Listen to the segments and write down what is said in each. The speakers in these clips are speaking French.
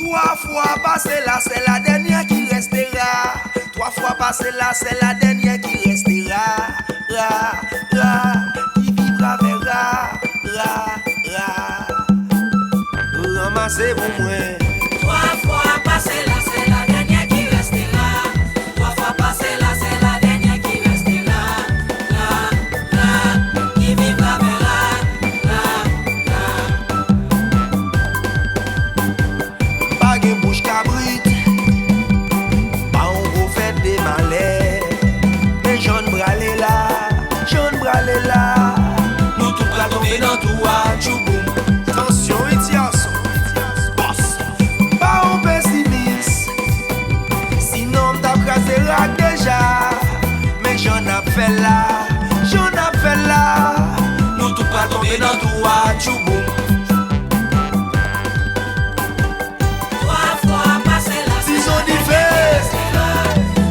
Trois fois passé là, c'est la dernière qui restera. Trois fois passé là, c'est la dernière qui restera. Qui vivra verra. Ramassez-vous moi. Trois fois passé là, c'est la dernière qui restera. Trois fois passé là, c'est la dernière qui restera. Qui vivra verra. Pas de bouche cabrite, pas on vous fait des malais. Mais j'en bralé là, nous tout pas tomber dans tout à tchouboum. Attention, Etias, boss, pas on pessimiste. Sinon t'as crasé là déjà. Mais j'en appelle là, nous tout pas tomber dans tout à tchouboum. Trois fois passé là, c'est Ils ont la dit dernière fait. qui restera.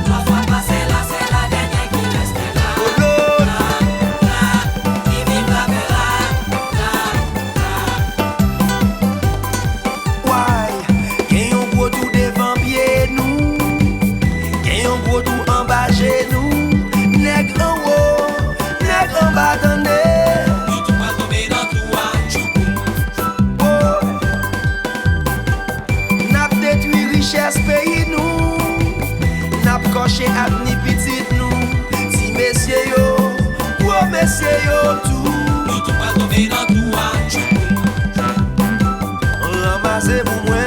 Trois fois passé là, c'est la dernière qui restera. Qui vivra verra. Ouais, gagne un gros tout devant pied nous, gagne un gros tout en bas chez nous. Nègre en haut, nègre en bas attendez. Nous tout pas tomber dans tout à tchouboum. Oh, n'a détruit richesse pays nous, n'a coché avenir petit nous. Si messieurs yo, gros messieurs yo tout. Nous tout pas tomber dans tout à tchouboum. Ramassez-vous moi.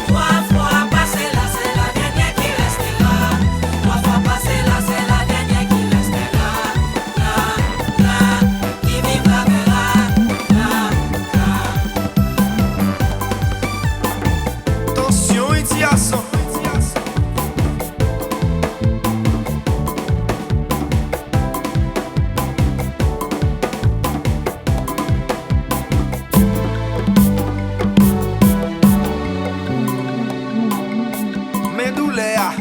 Trois fois passé là, c'est la dernière qui restera. Trois fois passé là, c'est la dernière qui restera. Qui vivra verra. Attention, Etias. Mais douleur,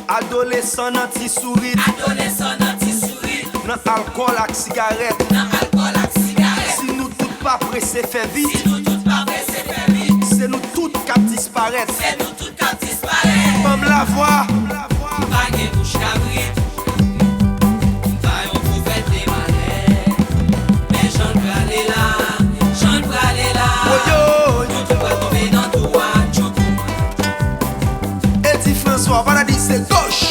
adolescent anti-sourire, Adolescent anti-sourire, dans alcool ak cigarette. dans alcool ak cigarette. Si nous tout pas pressé fait vite, Si nous tout pas pressé faire vite, c'est nous tout cap disparaître. c'est nous tout qui disparaît. Comme la voix, Pas de bouche cabrite, pas on vous fait des malais. Mais j'en peux aller là, oh yo, nous tout pas tomber dans tout à tchouboum. Eddie François, voilà dit c'est gauche.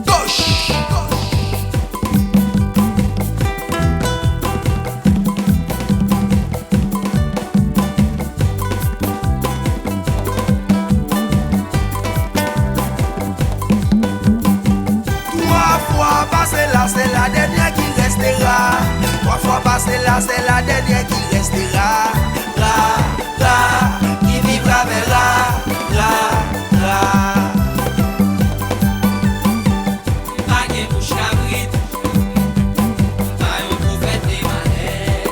Gauche. Trois fois passé là, c'est la dernière qui restera. Trois fois passé là, c'est la dernière qui restera. Qui vivra verra. Pas de bouche cabrite, pas on vous fait des malais.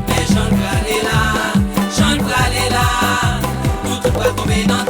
Mais j'en peux aller là, nous tout pas tomber dans